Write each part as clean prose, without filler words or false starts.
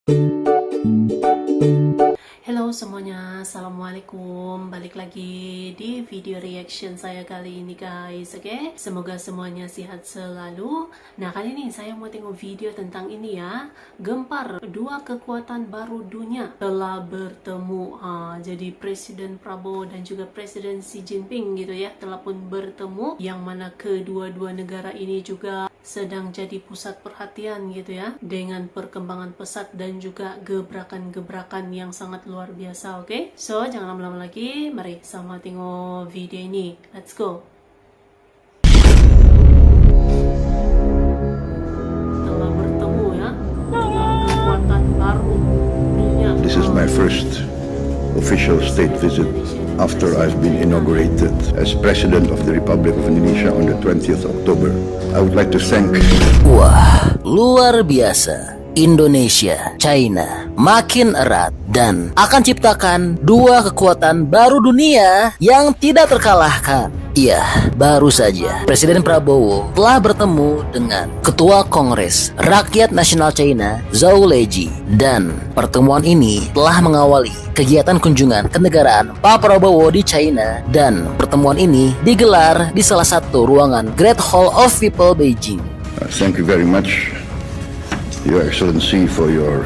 Halo semuanya, Assalamualaikum. Balik lagi di video reaction saya kali ini guys, oke? Semoga semuanya sehat selalu. Nah, kali ini saya mau tengok video tentang ini ya. Gempar, dua kekuatan baru dunia telah bertemu. Jadi Presiden Prabowo dan juga Presiden Xi Jinping gitu ya, telah pun bertemu. Yang mana kedua-dua negara ini juga sedang jadi pusat perhatian gitu ya, dengan perkembangan pesat dan juga gebrakan-gebrakan yang sangat luar biasa, oke? So, jangan lama-lama lagi, mari sama tengok video ini. Let's go! Telah bertemu ya, dengan kekuatan baru dunia. This is my first official state visit after I've been inaugurated as President of the Republic of Indonesia on the 20th October. I would like to thank... Wah, luar biasa. Indonesia, China makin erat dan akan ciptakan dua kekuatan baru dunia yang tidak terkalahkan. Iya, baru saja Presiden Prabowo telah bertemu dengan Ketua Kongres Rakyat Nasional China, Zhou Leji, dan pertemuan ini telah mengawali kegiatan kunjungan kenegaraan Pak Prabowo di China, dan pertemuan ini digelar di salah satu ruangan Great Hall of People Beijing. Thank you very much, Your Excellency, for your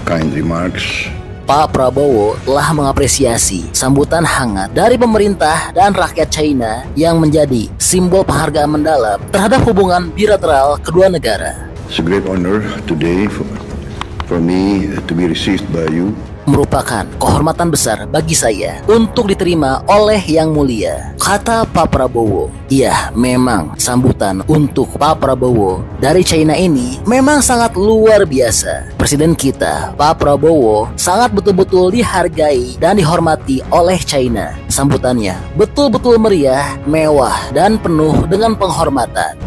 kind remarks. Pak Prabowo telah mengapresiasi sambutan hangat dari pemerintah dan rakyat China yang menjadi simbol penghargaan mendalam terhadap hubungan bilateral kedua negara. It's a great honor today for me to be received by you. Merupakan kehormatan besar bagi saya untuk diterima oleh Yang Mulia, kata Pak Prabowo. Ya, memang sambutan untuk Pak Prabowo dari China ini memang sangat luar biasa. Presiden kita, Pak Prabowo, sangat betul-betul dihargai dan dihormati oleh China. Sambutannya betul-betul meriah, mewah, dan penuh dengan penghormatan.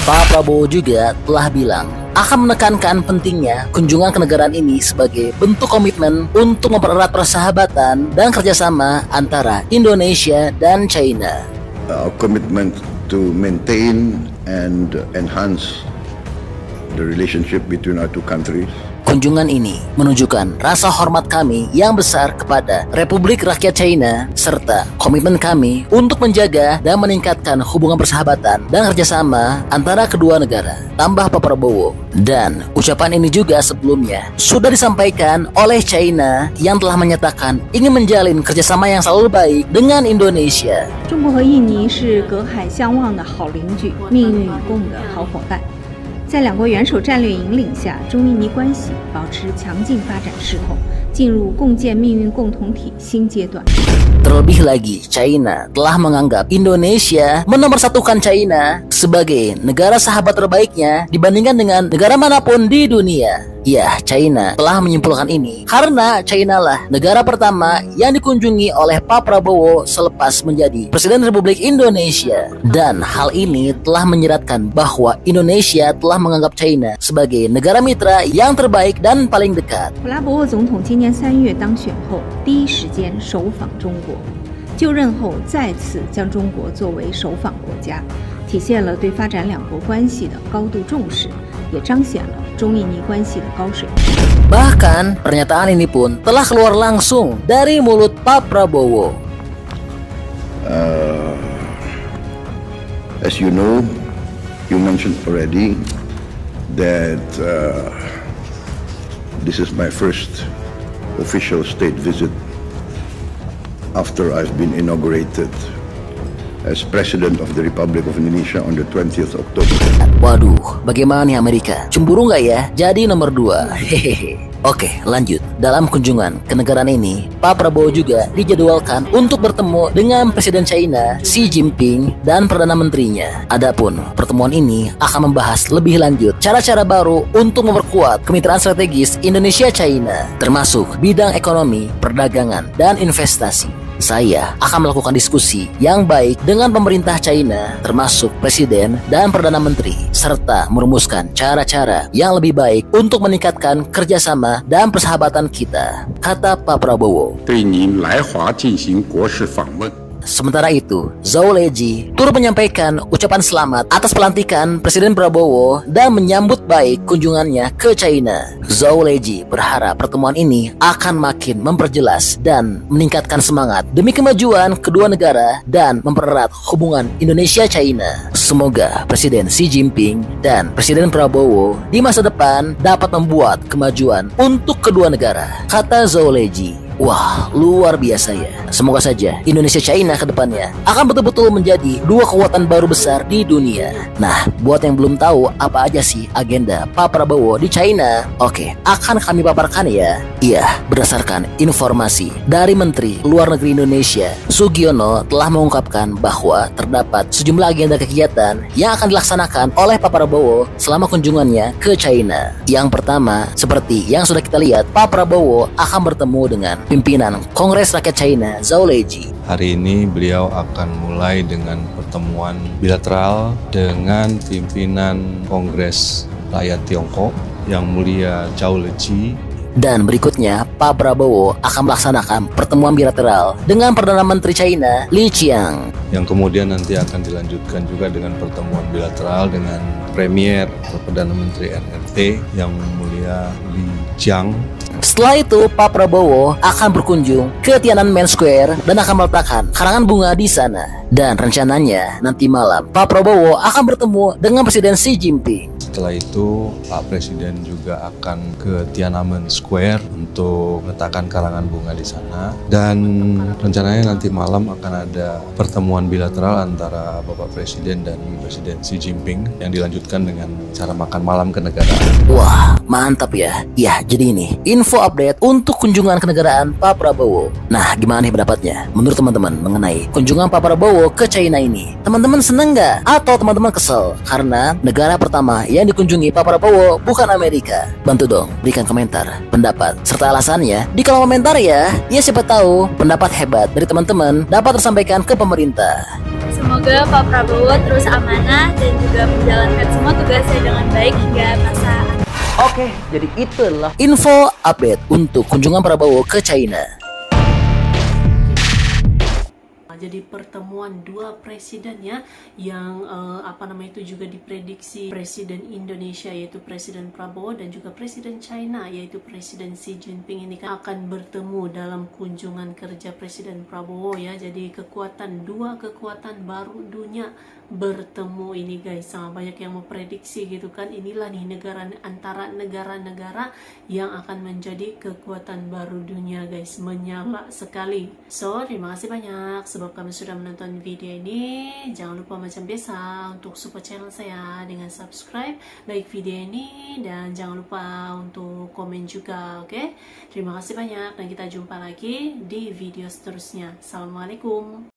Pak Prabowo juga telah bilang akan menekankan pentingnya kunjungan kenegaraan ini sebagai bentuk komitmen untuk mempererat persahabatan dan kerjasama antara Indonesia dan China. Our commitment to maintain and enhance the relationship between our two countries. Kunjungan ini menunjukkan rasa hormat kami yang besar kepada Republik Rakyat China serta komitmen kami untuk menjaga dan meningkatkan hubungan persahabatan dan kerjasama antara kedua negara, tambah Pak Prabowo. Dan ucapan ini juga sebelumnya sudah disampaikan oleh China yang telah menyatakan ingin menjalin kerjasama yang selalu baik dengan Indonesia. 中国和印尼是隔海相望的好邻居，命运与共的好伙伴。在两国元首战略引领下，中印尼关系保持强劲发展势头，进入共建命运共同体新阶段。 Terlebih lagi, China telah menganggap Indonesia menomorsatukan China sebagai negara sahabat terbaiknya dibandingkan dengan negara manapun di dunia. Ya, China telah menyimpulkan ini karena China lah negara pertama yang dikunjungi oleh Pak Prabowo selepas menjadi Presiden Republik Indonesia. Dan hal ini telah menyeratkan bahwa Indonesia telah menganggap China sebagai negara mitra yang terbaik dan paling dekat. 普拉博沃总统今年3月当选后，第一时间首访中国，就任后再次将中国作为首访国家，体现了对发展两国关系的高度重视，也彰显了中印尼关系的高水平。 Bahkan pernyataan ini pun telah keluar langsung dari mulut Pak Prabowo. As you know, you mentioned already that this is my first official state visit after I've been inaugurated as President of the Republic of Indonesia on the 20th October. Waduh, bagaimana nih Amerika? Cemburu nggak ya? Jadi nomor 2. Hehehe. Oke, lanjut. Dalam kunjungan ke negara ini, Pak Prabowo juga dijadwalkan untuk bertemu dengan Presiden China Xi Jinping dan Perdana Menterinya. Adapun pertemuan ini akan membahas lebih lanjut cara-cara baru untuk memperkuat kemitraan strategis Indonesia-China, termasuk bidang ekonomi, perdagangan, dan investasi. Saya akan melakukan diskusi yang baik dengan pemerintah China, termasuk Presiden dan Perdana Menteri, serta merumuskan cara-cara yang lebih baik untuk meningkatkan kerjasama dan persahabatan kita, kata Pak Prabowo. 对您来华进行国事访问。 Sementara itu, Zhou Leji turut menyampaikan ucapan selamat atas pelantikan Presiden Prabowo dan menyambut baik kunjungannya ke China. Zhou Leji berharap pertemuan ini akan makin memperjelas dan meningkatkan semangat demi kemajuan kedua negara dan mempererat hubungan Indonesia-China. Semoga Presiden Xi Jinping dan Presiden Prabowo di masa depan dapat membuat kemajuan untuk kedua negara, kata Zhou Leji. Wah, luar biasa ya. Semoga saja Indonesia-China ke depannya akan betul-betul menjadi dua kekuatan baru besar di dunia. Nah, buat yang belum tahu apa aja sih agenda Pak Prabowo di China, oke, akan kami paparkan ya. Iya, berdasarkan informasi dari Menteri Luar Negeri Indonesia, Sugiono telah mengungkapkan bahwa terdapat sejumlah agenda kegiatan yang akan dilaksanakan oleh Pak Prabowo selama kunjungannya ke China. Yang pertama, seperti yang sudah kita lihat, Pak Prabowo akan bertemu dengan pimpinan Kongres Rakyat China, Zhou Leji. Hari ini beliau akan mulai dengan pertemuan bilateral dengan pimpinan Kongres Rakyat Tiongkok, Yang Mulia Zhou Leji. Dan berikutnya, Pak Prabowo akan melaksanakan pertemuan bilateral dengan Perdana Menteri China, Li Qiang. Yang kemudian nanti akan dilanjutkan juga dengan pertemuan bilateral dengan Premier atau Perdana Menteri RRT, Yang Mulia Li Qiang. Setelah itu, Pak Prabowo akan berkunjung ke Tiananmen Square dan akan meletakkan karangan bunga di sana. Dan rencananya nanti malam, Pak Prabowo akan bertemu dengan Presiden Xi Jinping. Setelah itu, Pak Presiden juga akan ke Tiananmen Square untuk meletakkan karangan bunga di sana. Dan rencananya nanti malam akan ada pertemuan bilateral antara Bapak Presiden dan Presiden Xi Jinping yang dilanjutkan dengan cara makan malam kenegaraan. Wah, mantap ya. Ya, jadi ini info update untuk kunjungan kenegaraan Pak Prabowo. Nah, gimana nih pendapatnya menurut teman-teman mengenai kunjungan Pak Prabowo ke China ini? Teman-teman seneng nggak? Atau teman-teman kesel karena negara pertama yang dikunjungi Pak Prabowo bukan Amerika? Bantu dong berikan komentar, pendapat, serta alasannya di kolom komentar ya. Ya, siapa tahu pendapat hebat dari teman-teman dapat tersampaikan ke pemerintah. Semoga Pak Prabowo terus amanah dan juga menjalankan semua tugasnya dengan baik hingga masa. Oke, jadi itulah info update untuk kunjungan Prabowo ke China. Jadi pertemuan dua presiden ya, yang itu juga diprediksi Presiden Indonesia yaitu Presiden Prabowo dan juga Presiden China yaitu Presiden Xi Jinping ini kan akan bertemu dalam kunjungan kerja Presiden Prabowo ya. Jadi dua kekuatan baru dunia bertemu ini guys. Sama banyak yang memprediksi gitu kan, inilah nih antara negara-negara yang akan menjadi kekuatan baru dunia guys, menyala sekali. So, terima kasih banyak sebab kami sudah menonton video ini. Jangan lupa macam biasa untuk support channel saya dengan subscribe, like video ini, dan jangan lupa untuk komen juga, oke? Terima kasih banyak dan kita jumpa lagi di video seterusnya. Assalamualaikum.